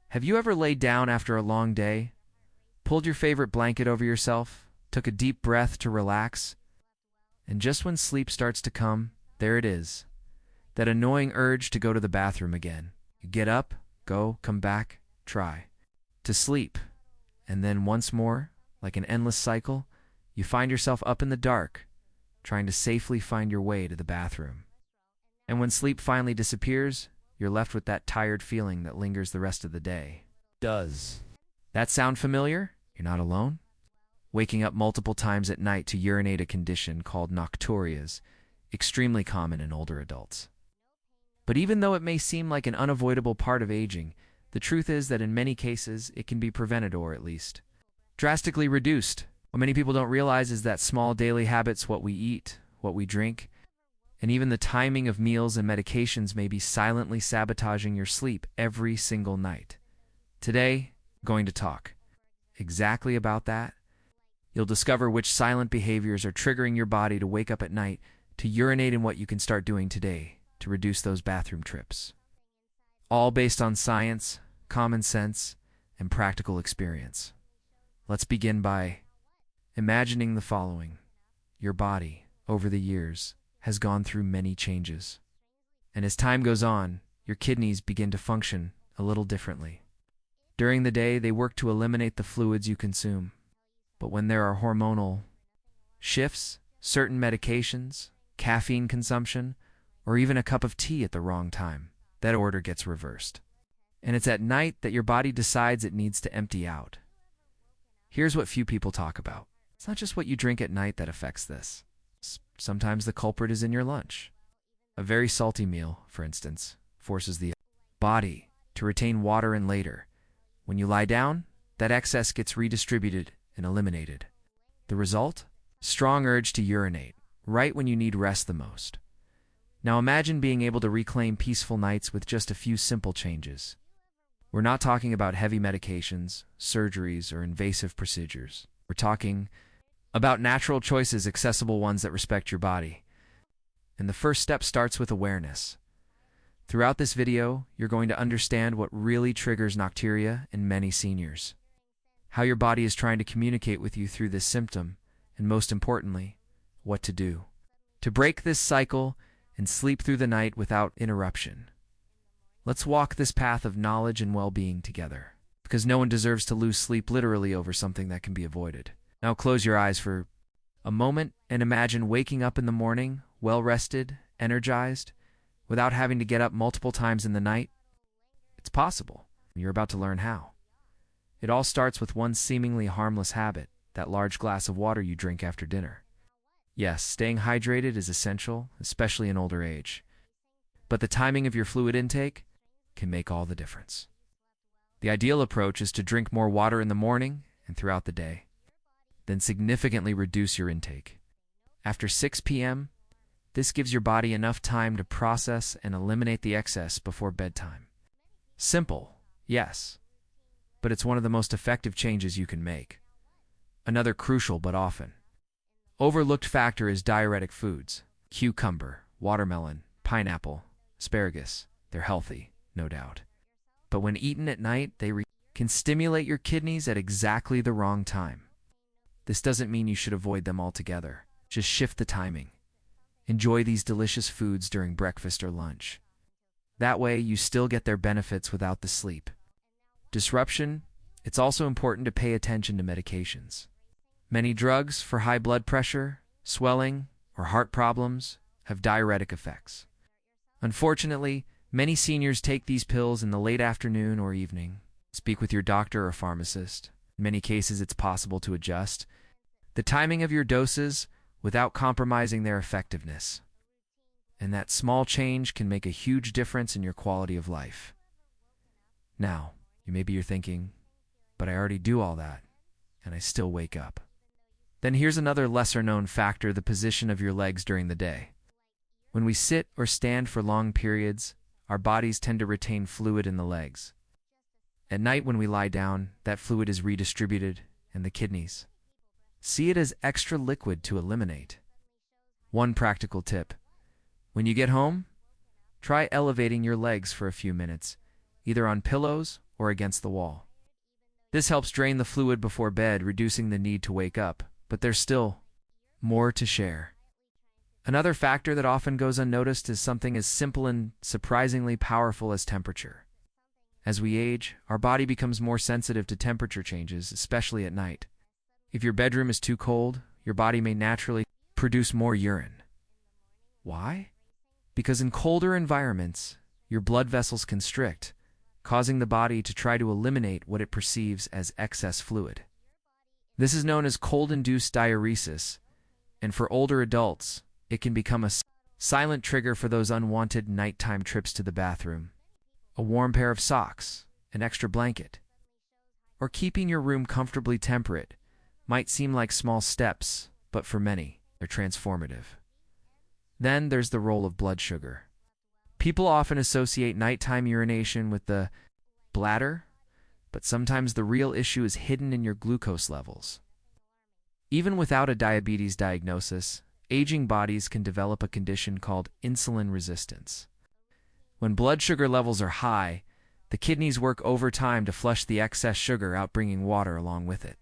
Have you ever laid down after a long day, pulled your favorite blanket over yourself, took a deep breath to relax, and just when sleep starts to come, there it is, that annoying urge to go to the bathroom again. You get up, go, come back, try to sleep, and then once more, like an endless cycle, you find yourself up in the dark, trying to safely find your way to the bathroom. And when sleep finally disappears, you're left with that tired feeling that lingers the rest of the day. Does that sound familiar? You're not alone. Waking up multiple times at night to urinate, a condition called nocturia, is extremely common in older adults. But even though it may seem like an unavoidable part of aging, the truth is that in many cases it can be prevented, or at least drastically reduced. What many people don't realize is that small daily habits, what we eat, what we drink, and even the timing of meals and medications may be silently sabotaging your sleep every single night. Today, I'm going to talk exactly about that. You'll discover which silent behaviors are triggering your body to wake up at night to urinate, and what you can start doing today to reduce those bathroom trips. All based on science, common sense, and practical experience. Let's begin by imagining the following. Your body, over the years, has gone through many changes. And as time goes on, your kidneys begin to function a little differently. During the day, they work to eliminate the fluids you consume. But when there are hormonal shifts, certain medications, caffeine consumption, or even a cup of tea at the wrong time, that order gets reversed. And it's at night that your body decides it needs to empty out. Here's what few people talk about. It's not just what you drink at night that affects this. Sometimes the culprit is in your lunch. A very salty meal, for instance, forces the body to retain water, and later, when you lie down, that excess gets redistributed and eliminated. The result? Strong urge to urinate, right when you need rest the most. Now imagine being able to reclaim peaceful nights with just a few simple changes. We're not talking about heavy medications, surgeries, or invasive procedures. We're talking about natural choices, accessible ones that respect your body. And the first step starts with awareness. Throughout this video, you're going to understand what really triggers nocturia in many seniors, how your body is trying to communicate with you through this symptom, and most importantly, what to do to break this cycle and sleep through the night without interruption. Let's walk this path of knowledge and well-being together, because no one deserves to lose sleep literally over something that can be avoided. Now close your eyes for a moment and imagine waking up in the morning, well-rested, energized, without having to get up multiple times in the night. It's possible. You're about to learn how. It all starts with one seemingly harmless habit, that large glass of water you drink after dinner. Yes, staying hydrated is essential, especially in older age. But the timing of your fluid intake can make all the difference. The ideal approach is to drink more water in the morning and throughout the day, then significantly reduce your intake. After 6 p.m., this gives your body enough time to process and eliminate the excess before bedtime. Simple, yes, but it's one of the most effective changes you can make. Another crucial but often overlooked factor is diuretic foods. Cucumber, watermelon, pineapple, asparagus. They're healthy, no doubt. But when eaten at night, they can stimulate your kidneys at exactly the wrong time. This doesn't mean you should avoid them altogether. Just shift the timing. Enjoy these delicious foods during breakfast or lunch. That way, you still get their benefits without the sleep disruption. It's also important to pay attention to medications. Many drugs for high blood pressure, swelling, or heart problems have diuretic effects. Unfortunately, many seniors take these pills in the late afternoon or evening. Speak with your doctor or pharmacist. In many cases, it's possible to adjust the timing of your doses without compromising their effectiveness. And that small change can make a huge difference in your quality of life. Now, maybe you're thinking, but I already do all that, and I still wake up. Then here's another lesser-known factor, the position of your legs during the day. When we sit or stand for long periods, our bodies tend to retain fluid in the legs. At night when we lie down, that fluid is redistributed in the kidneys. See it as extra liquid to eliminate. One practical tip. When you get home, try elevating your legs for a few minutes, either on pillows or against the wall. This helps drain the fluid before bed, reducing the need to wake up, but there's still more to share. Another factor that often goes unnoticed is something as simple and surprisingly powerful as temperature. As we age, our body becomes more sensitive to temperature changes, especially at night. If your bedroom is too cold, your body may naturally produce more urine. Why? Because in colder environments, your blood vessels constrict, causing the body to try to eliminate what it perceives as excess fluid. This is known as cold-induced diuresis, and for older adults, it can become a silent trigger for those unwanted nighttime trips to the bathroom. A warm pair of socks, an extra blanket, or keeping your room comfortably temperate might seem like small steps, but for many, they're transformative. Then there's the role of blood sugar. People often associate nighttime urination with the bladder, but sometimes the real issue is hidden in your glucose levels. Even without a diabetes diagnosis, aging bodies can develop a condition called insulin resistance. When blood sugar levels are high, the kidneys work overtime to flush the excess sugar out, bringing water along with it.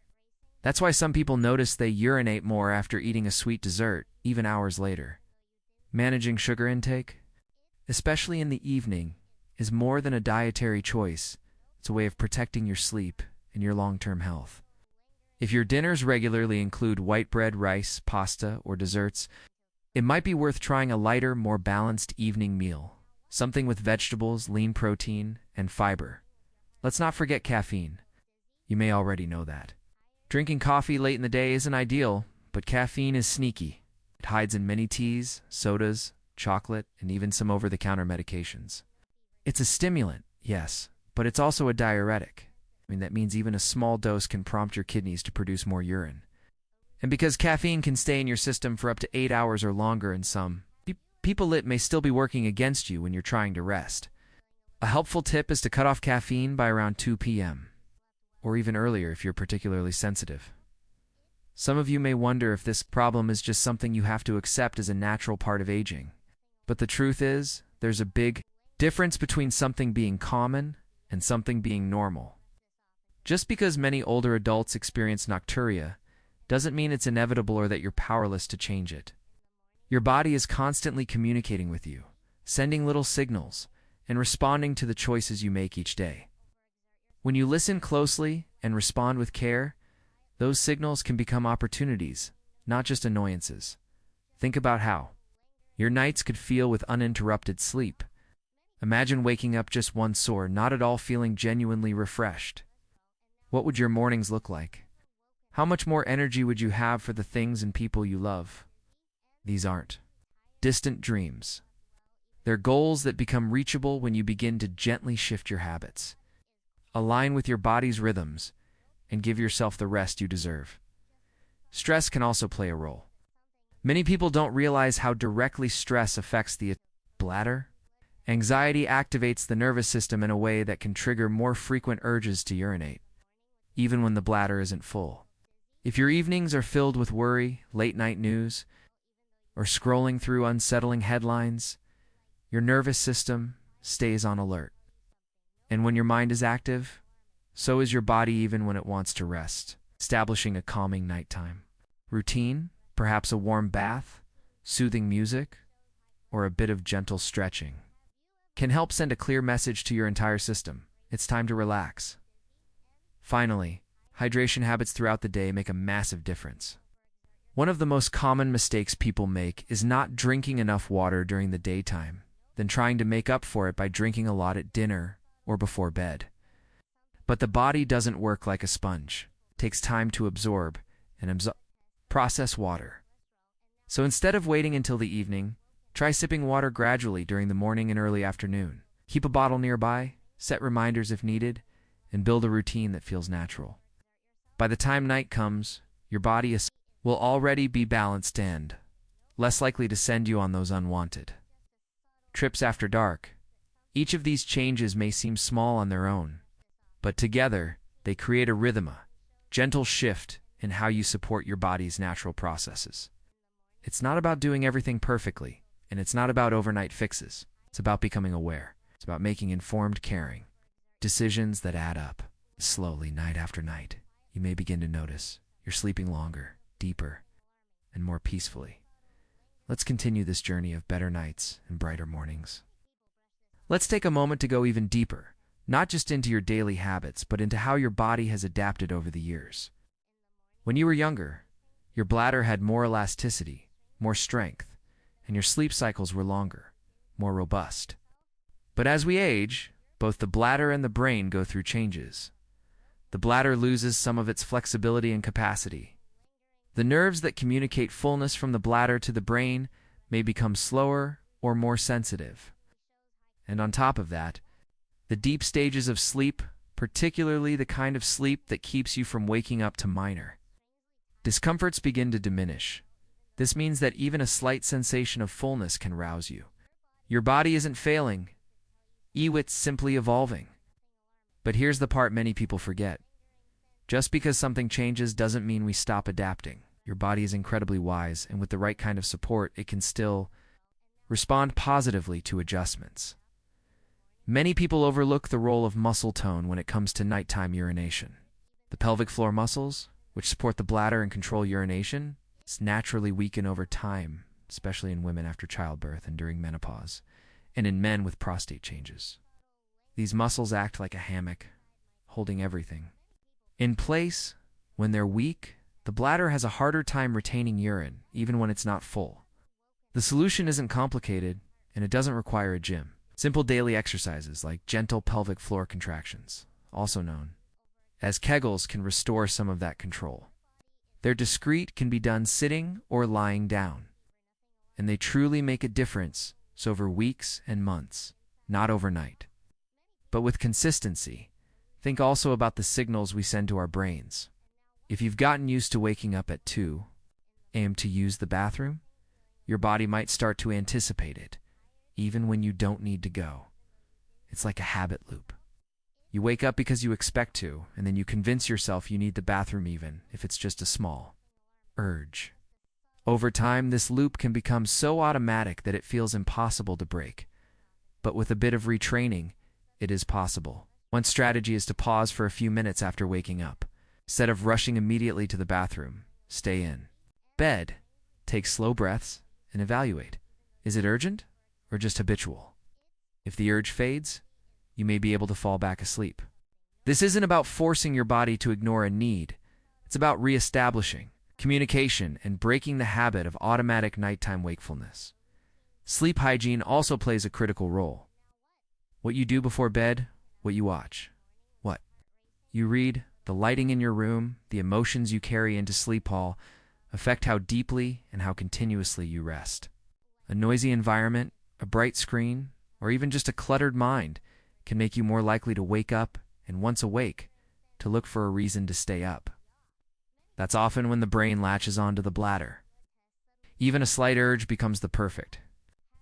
That's why some people notice they urinate more after eating a sweet dessert, even hours later. Managing sugar intake, especially in the evening, is more than a dietary choice. It's a way of protecting your sleep and your long-term health. If your dinners regularly include white bread, rice, pasta, or desserts, it might be worth trying a lighter, more balanced evening meal. Something with vegetables, lean protein, and fiber. Let's not forget caffeine. You may already know that. Drinking coffee late in the day isn't ideal, but caffeine is sneaky. It hides in many teas, sodas, chocolate, and even some over-the-counter medications. It's a stimulant, yes, but it's also a diuretic. That means even a small dose can prompt your kidneys to produce more urine. And because caffeine can stay in your system for up to 8 hours or longer in some people, it may still be working against you when you're trying to rest. A helpful tip is to cut off caffeine by around 2 p.m., or even earlier if you're particularly sensitive. Some of you may wonder if this problem is just something you have to accept as a natural part of aging. But the truth is, there's a big difference between something being common and something being normal. Just because many older adults experience nocturia doesn't mean it's inevitable or that you're powerless to change it. Your body is constantly communicating with you, sending little signals, and responding to the choices you make each day. When you listen closely and respond with care, those signals can become opportunities, not just annoyances. Think about how your nights could feel with uninterrupted sleep. Imagine waking up just one sore, not at all feeling genuinely refreshed. What would your mornings look like? How much more energy would you have for the things and people you love? These aren't distant dreams. They're goals that become reachable when you begin to gently shift your habits, align with your body's rhythms, and give yourself the rest you deserve. Stress can also play a role. Many people don't realize how directly stress affects the bladder. Anxiety activates the nervous system in a way that can trigger more frequent urges to urinate, even when the bladder isn't full. If your evenings are filled with worry, late-night news, or scrolling through unsettling headlines, your nervous system stays on alert. And when your mind is active, so is your body even when it wants to rest. Establishing a calming nighttime routine, perhaps a warm bath, soothing music, or a bit of gentle stretching, can help send a clear message to your entire system. It's time to relax. Finally, hydration habits throughout the day make a massive difference. One of the most common mistakes people make is not drinking enough water during the daytime, then trying to make up for it by drinking a lot at dinner or before bed. But the body doesn't work like a sponge. It takes time to absorb and process water. So instead of waiting until the evening, try sipping water gradually during the morning and early afternoon. Keep a bottle nearby, set reminders if needed, and build a routine that feels natural. By the time night comes, your body will already be balanced and less likely to send you on those unwanted trips after dark. Each of these changes may seem small on their own, but together they create a rhythm, a gentle shift in how you support your body's natural processes. It's not about doing everything perfectly, and it's not about overnight fixes. It's about becoming aware. It's about making informed, caring Decisions that add up. Slowly, night after night, you may begin to notice you're sleeping longer, deeper, and more peacefully. Let's continue this journey of better nights and brighter mornings. Let's take a moment to go even deeper, not just into your daily habits, but into how your body has adapted over the years. When you were younger, your bladder had more elasticity, more strength, and your sleep cycles were longer, more robust. But as we age, both the bladder and the brain go through changes. The bladder loses some of its flexibility and capacity. The nerves that communicate fullness from the bladder to the brain may become slower or more sensitive. And on top of that, the deep stages of sleep, particularly the kind of sleep that keeps you from waking up to minor discomforts, begin to diminish. This means that even a slight sensation of fullness can rouse you. Your body isn't failing. It's simply evolving. But here's the part many people forget. Just because something changes doesn't mean we stop adapting. Your body is incredibly wise, and with the right kind of support, it can still respond positively to adjustments. Many people overlook the role of muscle tone when it comes to nighttime urination. The pelvic floor muscles, which support the bladder and control urination, naturally weaken over time, especially in women after childbirth and during menopause, and in men with prostate changes. These muscles act like a hammock, holding everything in place. When they're weak, the bladder has a harder time retaining urine, even when it's not full. The solution isn't complicated, and it doesn't require a gym. Simple daily exercises like gentle pelvic floor contractions, also known as Kegels, can restore some of that control. They're discreet, can be done sitting or lying down, and they truly make a difference over weeks and months, not overnight. But with consistency, think also about the signals we send to our brains. If you've gotten used to waking up at 2 a.m. to use the bathroom, your body might start to anticipate it, even when you don't need to go. It's like a habit loop. You wake up because you expect to, and then you convince yourself you need the bathroom even if it's just a small urge. Over time, this loop can become so automatic that it feels impossible to break. But with a bit of retraining, it is possible. One strategy is to pause for a few minutes after waking up. Instead of rushing immediately to the bathroom, stay in bed, take slow breaths, and evaluate. Is it urgent or just habitual? If the urge fades, you may be able to fall back asleep. This isn't about forcing your body to ignore a need. It's about reestablishing communication and breaking the habit of automatic nighttime wakefulness. Sleep hygiene also plays a critical role. What you do before bed, what you watch, what you read, the lighting in your room, the emotions you carry into sleep hall affect how deeply and how continuously you rest. A noisy environment, a bright screen, or even just a cluttered mind can make you more likely to wake up, and once awake, to look for a reason to stay up. That's often when the brain latches onto the bladder. Even a slight urge becomes the perfect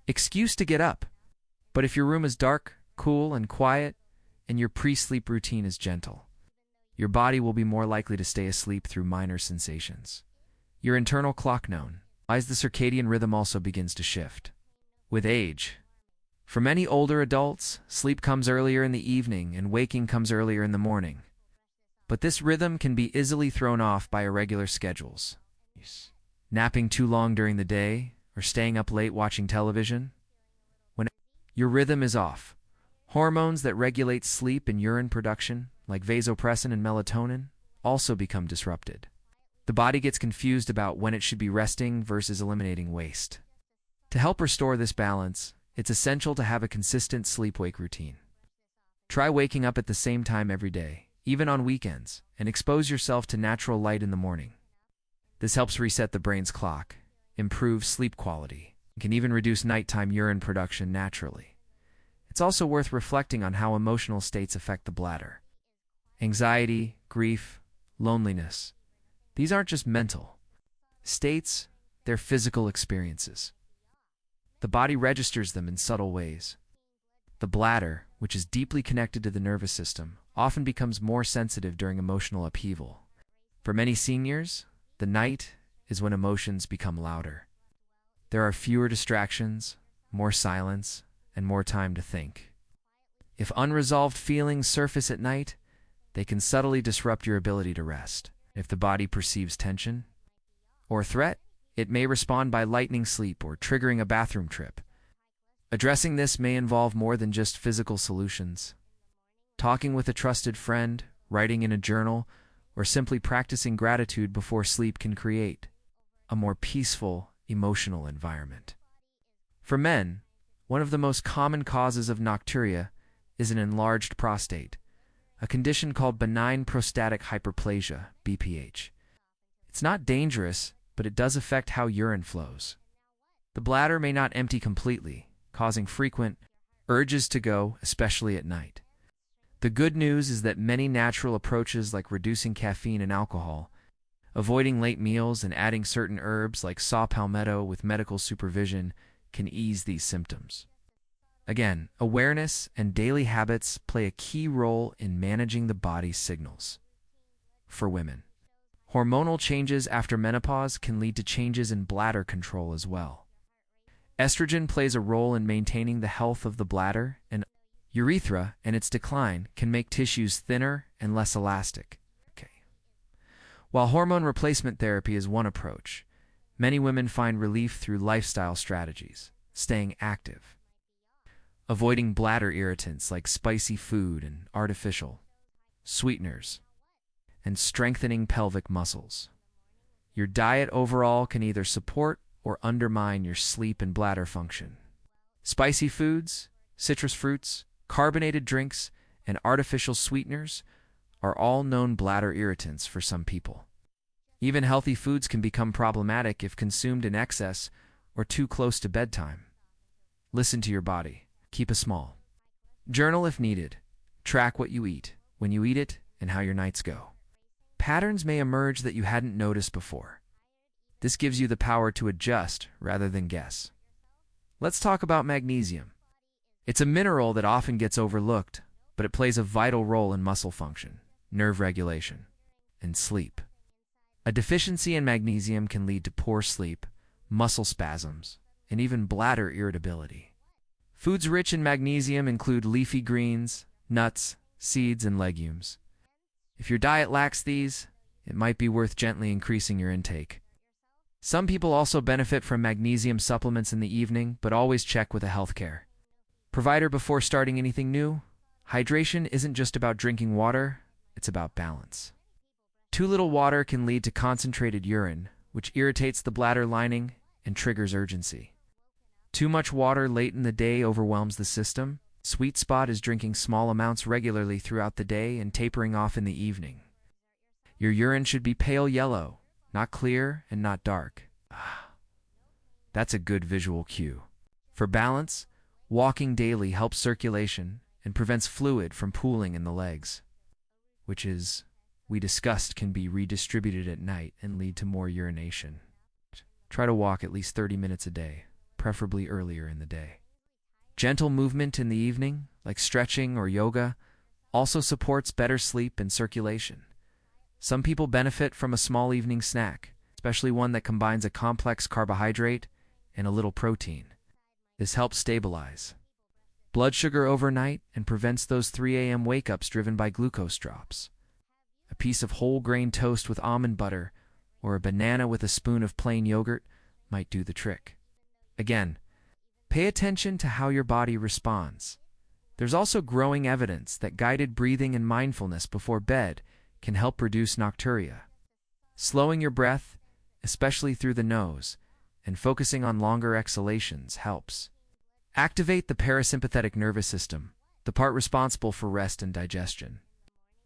excuse to get up. But if your room is dark, cool, and quiet, and your pre-sleep routine is gentle, your body will be more likely to stay asleep through minor sensations. Your internal clock known as the circadian rhythm also begins to shift with age. For many older adults, sleep comes earlier in the evening and waking comes earlier in the morning. But this rhythm can be easily thrown off by irregular schedules. Napping too long during the day or staying up late watching television. When your rhythm is off, hormones that regulate sleep and urine production, like vasopressin and melatonin, also become disrupted. The body gets confused about when it should be resting versus eliminating waste. To help restore this balance, it's essential to have a consistent sleep-wake routine. Try waking up at the same time every day, even on weekends, and expose yourself to natural light in the morning. This helps reset the brain's clock, improve sleep quality, and can even reduce nighttime urine production naturally. It's also worth reflecting on how emotional states affect the bladder. Anxiety, grief, loneliness. These aren't just mental states, they're physical experiences. The body registers them in subtle ways. The bladder, which is deeply connected to the nervous system, often becomes more sensitive during emotional upheaval. For many seniors, the night is when emotions become louder. There are fewer distractions, more silence, and more time to think. If unresolved feelings surface at night, they can subtly disrupt your ability to rest. If the body perceives tension or threat, it may respond by lightening sleep or triggering a bathroom trip. Addressing this may involve more than just physical solutions. Talking with a trusted friend, writing in a journal, or simply practicing gratitude before sleep can create a more peaceful, emotional environment. For men, one of the most common causes of nocturia is an enlarged prostate, a condition called benign prostatic hyperplasia, BPH. It's not dangerous, but it does affect how urine flows. The bladder may not empty completely, causing frequent urges to go, especially at night. The good news is that many natural approaches like reducing caffeine and alcohol, avoiding late meals, and adding certain herbs like saw palmetto with medical supervision can ease these symptoms. Again, awareness and daily habits play a key role in managing the body's signals. For women, hormonal changes after menopause can lead to changes in bladder control as well. Estrogen plays a role in maintaining the health of the bladder, and urethra and its decline can make tissues thinner and less elastic. While hormone replacement therapy is one approach, many women find relief through lifestyle strategies, staying active, avoiding bladder irritants like spicy food and artificial sweeteners, and strengthening pelvic muscles. Your diet overall can either support or undermine your sleep and bladder function. Spicy foods, citrus fruits, carbonated drinks, and artificial sweeteners are all known bladder irritants for some people. Even healthy foods can become problematic if consumed in excess or too close to bedtime. Listen to your body. Keep a small journal if needed. Track what you eat, when you eat it, and how your nights go. Patterns may emerge that you hadn't noticed before. This gives you the power to adjust rather than guess. Let's talk about magnesium. It's a mineral that often gets overlooked, but it plays a vital role in muscle function, nerve regulation, and sleep. A deficiency in magnesium can lead to poor sleep, muscle spasms, and even bladder irritability. Foods rich in magnesium include leafy greens, nuts, seeds, and legumes. If your diet lacks these, it might be worth gently increasing your intake. Some people also benefit from magnesium supplements in the evening, but always check with a healthcare provider before starting anything new. Hydration isn't just about drinking water, it's about balance. Too little water can lead to concentrated urine, which irritates the bladder lining and triggers urgency. Too much water late in the day overwhelms the system. Sweet spot is drinking small amounts regularly throughout the day and tapering off in the evening. Your urine should be pale yellow, not clear and not dark. That's a good visual cue. For balance, walking daily helps circulation and prevents fluid from pooling in the legs, which is, we discussed, can be redistributed at night and lead to more urination. Try to walk at least 30 minutes a day, preferably earlier in the day. Gentle movement in the evening, like stretching or yoga, also supports better sleep and circulation. Some people benefit from a small evening snack, especially one that combines a complex carbohydrate and a little protein. This helps stabilize blood sugar overnight and prevents those 3 a.m. wake-ups driven by glucose drops. A piece of whole grain toast with almond butter or a banana with a spoon of plain yogurt might do the trick. Again, pay attention to how your body responds. There's also growing evidence that guided breathing and mindfulness before bed can help reduce nocturia. Slowing your breath, especially through the nose, and focusing on longer exhalations helps. Activate the parasympathetic nervous system, the part responsible for rest and digestion.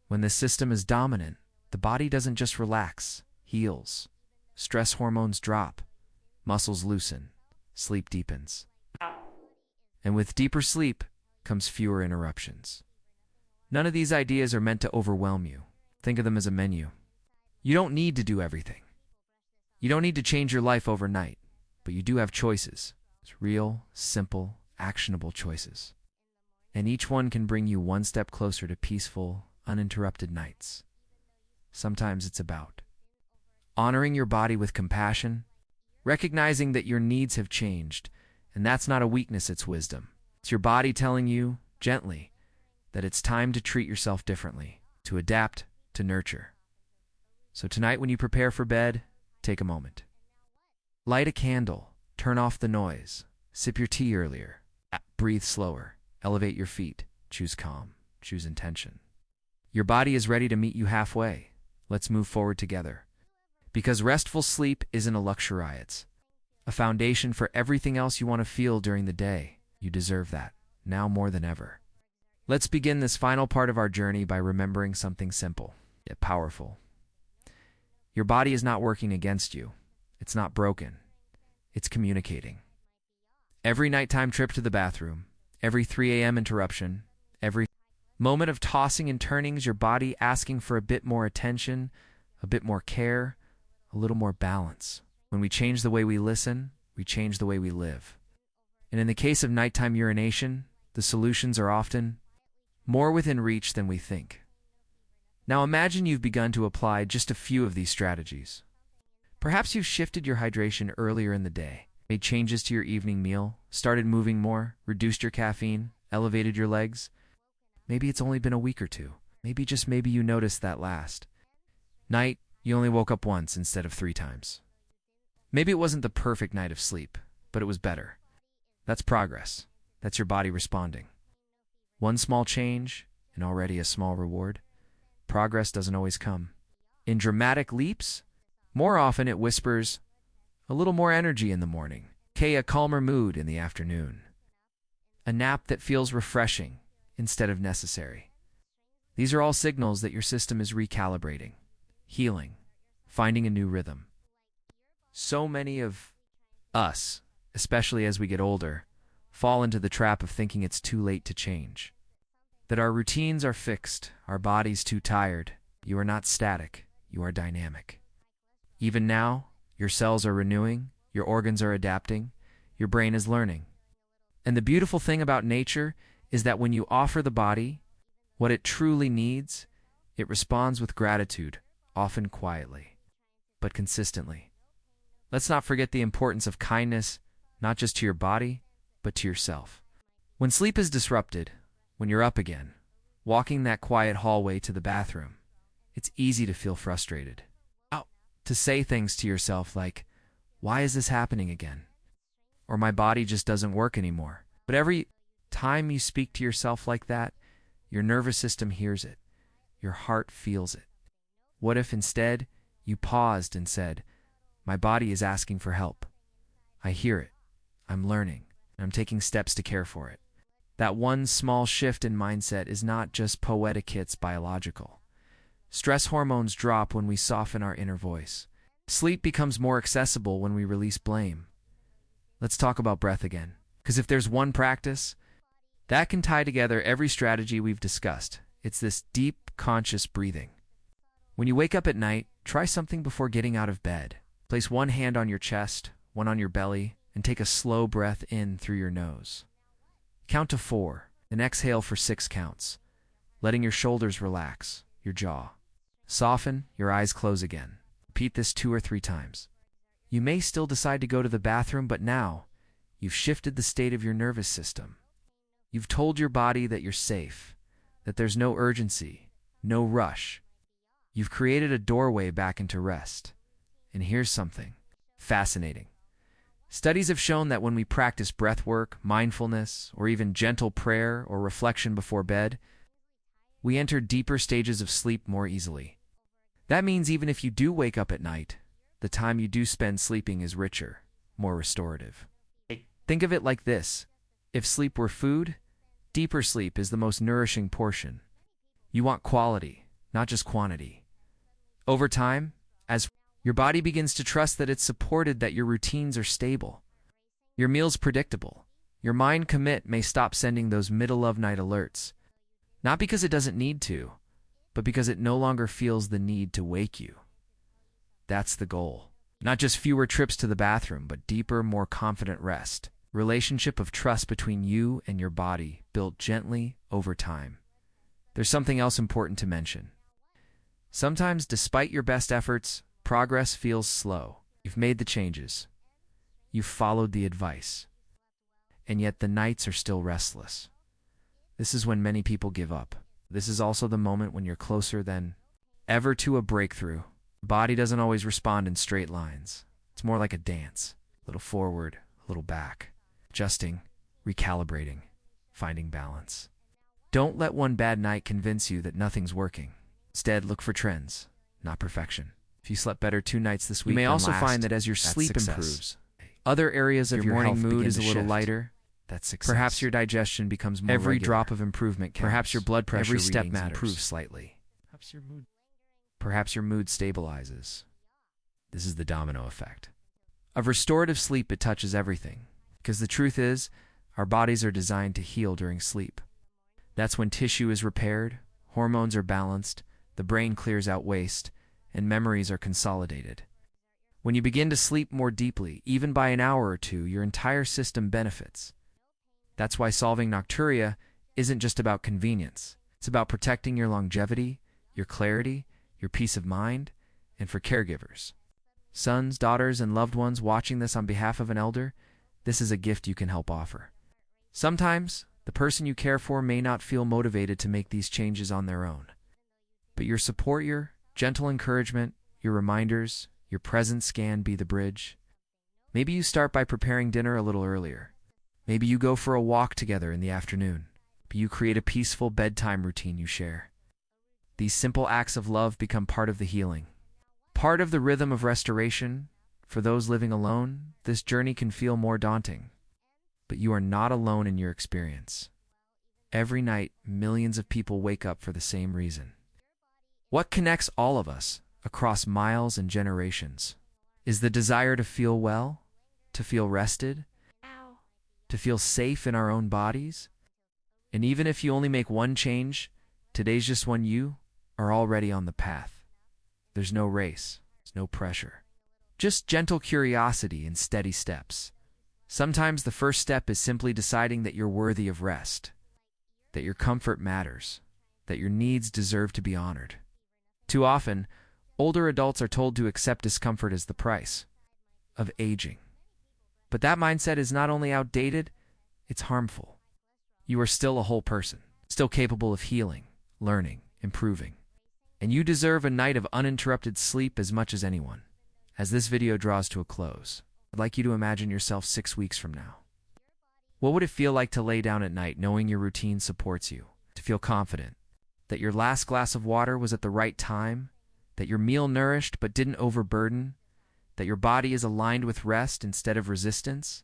When this system is dominant, the body doesn't just relax, heals. Stress hormones drop, muscles loosen, sleep deepens. And with deeper sleep comes fewer interruptions. None of these ideas are meant to overwhelm you. Think of them as a menu. You don't need to do everything. You don't need to change your life overnight, but you do have choices. It's real, simple, actionable choices. And each one can bring you one step closer to peaceful, uninterrupted nights. Sometimes it's about honoring your body with compassion, recognizing that your needs have changed, and that's not a weakness, it's wisdom. It's your body telling you, gently, that it's time to treat yourself differently, to adapt, to nurture. So tonight when you prepare for bed, take a moment. Light a candle, turn off the noise, sip your tea earlier, breathe slower, elevate your feet, choose calm, choose intention. Your body is ready to meet you halfway. Let's move forward together. Because restful sleep isn't a luxury, it's a foundation for everything else you want to feel during the day. You deserve that, now more than ever. Let's begin this final part of our journey by remembering something simple, yet powerful. Your body is not working against you. It's not broken. It's communicating. Every nighttime trip to the bathroom, every 3 a.m. interruption, every moment of tossing and turning is your body asking for a bit more attention, a bit more care, a little more balance. When we change the way we listen, we change the way we live. And in the case of nighttime urination, the solutions are often more within reach than we think. Now imagine you've begun to apply just a few of these strategies. Perhaps you've shifted your hydration earlier in the day, made changes to your evening meal, started moving more, reduced your caffeine, elevated your legs. Maybe it's only been a week or two. Maybe just maybe you noticed that last night you only woke up once instead of 3 times. Maybe it wasn't the perfect night of sleep, but it was better. That's progress. That's your body responding. One small change, and already a small reward. Progress doesn't always come in dramatic leaps. More often it whispers, a little more energy in the morning, a calmer mood in the afternoon, a nap that feels refreshing instead of necessary. These are all signals that your system is recalibrating, healing, finding a new rhythm. So many of us, especially as we get older, fall into the trap of thinking it's too late to change. That our routines are fixed, our bodies too tired. You are not static, you are dynamic. Even now, your cells are renewing, your organs are adapting, your brain is learning. And the beautiful thing about nature is that when you offer the body what it truly needs, it responds with gratitude, often quietly, but consistently. Let's not forget the importance of kindness, not just to your body, but to yourself. When sleep is disrupted, when you're up again, walking that quiet hallway to the bathroom, it's easy to feel frustrated. To say things to yourself like, why is this happening again? Or my body just doesn't work anymore. But every time you speak to yourself like that, your nervous system hears it. Your heart feels it. What if instead you paused and said, my body is asking for help. I hear it. I'm learning. And I'm taking steps to care for it. That one small shift in mindset is not just poetic, it's biological. Stress hormones drop when we soften our inner voice. Sleep becomes more accessible when we release blame. Let's talk about breath again. Because if there's one practice that can tie together every strategy we've discussed, it's this deep, conscious breathing. When you wake up at night, try something before getting out of bed. Place one hand on your chest, one on your belly, and take a slow breath in through your nose. Count to 4, and exhale for 6 counts, letting your shoulders relax, your jaw soften, your eyes close again. Repeat this 2 or 3 times. You may still decide to go to the bathroom, but now you've shifted the state of your nervous system. You've told your body that you're safe, that there's no urgency, no rush. You've created a doorway back into rest. And here's something fascinating. Studies have shown that when we practice breath work, mindfulness, or even gentle prayer or reflection before bed, we enter deeper stages of sleep more easily. That means even if you do wake up at night, the time you do spend sleeping is richer, more restorative. Think of it like this. If sleep were food, deeper sleep is the most nourishing portion. You want quality, not just quantity. Over time, as your body begins to trust that it's supported, that your routines are stable, your meals predictable, your mind may stop sending those middle-of-night alerts. Not because it doesn't need to, but because it no longer feels the need to wake you. That's the goal. Not just fewer trips to the bathroom, but deeper, more confident rest. Relationship of trust between you and your body, built gently over time. There's something else important to mention. Sometimes, despite your best efforts, progress feels slow. You've made the changes. You've followed the advice. And yet the nights are still restless. This is when many people give up. This is also the moment when you're closer than ever to a breakthrough. The body doesn't always respond in straight lines. It's more like a dance. A little forward, a little back. Adjusting, recalibrating, finding balance. Don't let one bad night convince you that nothing's working. Instead, look for trends, not perfection. If you slept better 2 nights this week, you may also find that as your sleep improves, other areas of your morning mood is a little lighter. That's success. Perhaps your digestion becomes more regular. Every drop of improvement counts. Perhaps your blood pressure every step improves slightly. Perhaps your mood stabilizes. This is the domino effect. Of restorative sleep, it touches everything. Because the truth is, our bodies are designed to heal during sleep. That's when tissue is repaired, hormones are balanced, the brain clears out waste, and memories are consolidated. When you begin to sleep more deeply, even by an hour or 2, your entire system benefits. That's why solving nocturia isn't just about convenience. It's about protecting your longevity, your clarity, your peace of mind, and for caregivers. Sons, daughters, and loved ones watching this on behalf of an elder, this is a gift you can help offer. Sometimes, the person you care for may not feel motivated to make these changes on their own. But your support, your gentle encouragement, your reminders, your presence can be the bridge. Maybe you start by preparing dinner a little earlier. Maybe you go for a walk together in the afternoon. But you create a peaceful bedtime routine you share. These simple acts of love become part of the healing, part of the rhythm of restoration. For those living alone, this journey can feel more daunting. But you are not alone in your experience. Every night, millions of people wake up for the same reason. What connects all of us, across miles and generations, is the desire to feel well, to feel rested, to feel safe in our own bodies. And even if you only make one change, today's just one, you are already on the path. There's no race, there's no pressure. Just gentle curiosity and steady steps. Sometimes the first step is simply deciding that you're worthy of rest, that your comfort matters, that your needs deserve to be honored. Too often, older adults are told to accept discomfort as the price of aging. But that mindset is not only outdated, it's harmful. You are still a whole person, still capable of healing, learning, improving. And you deserve a night of uninterrupted sleep as much as anyone. As this video draws to a close, I'd like you to imagine yourself 6 weeks from now. What would it feel like to lay down at night knowing your routine supports you, to feel confident that your last glass of water was at the right time, that your meal nourished but didn't overburden, that your body is aligned with rest instead of resistance?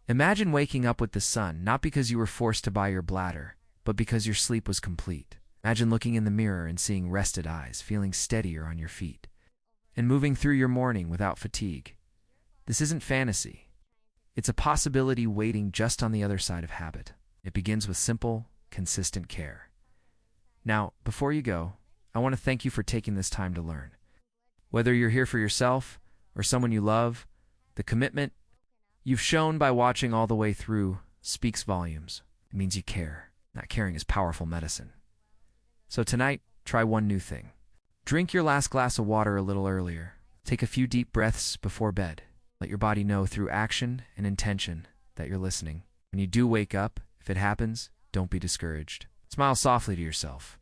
Imagine waking up with the sun, not because you were forced to buy your bladder, but because your sleep was complete. Imagine looking in the mirror and seeing rested eyes, feeling steadier on your feet, and moving through your morning without fatigue. This isn't fantasy. It's a possibility waiting just on the other side of habit. It begins with simple, consistent care. Now, before you go, I want to thank you for taking this time to learn. Whether you're here for yourself or someone you love, the commitment you've shown by watching all the way through speaks volumes. It means you care. That caring is powerful medicine. So tonight, try one new thing. Drink your last glass of water a little earlier. Take a few deep breaths before bed. Let your body know through action and intention that you're listening. When you do wake up, if it happens, don't be discouraged. Smile softly to yourself.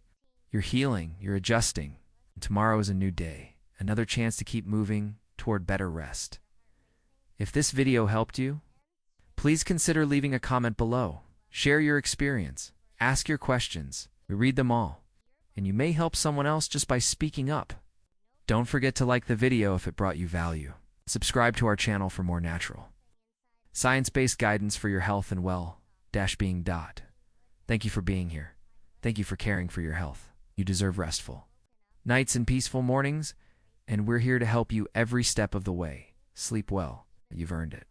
You're healing, you're adjusting, and tomorrow is a new day, another chance to keep moving toward better rest. If this video helped you, please consider leaving a comment below. Share your experience. Ask your questions. We read them all. And you may help someone else just by speaking up. Don't forget to like the video if it brought you value. Subscribe to our channel for more natural, science-based guidance for your health and well-being. Thank you for being here. Thank you for caring for your health. You deserve restful nights and peaceful mornings, and we're here to help you every step of the way. Sleep well. You've earned it.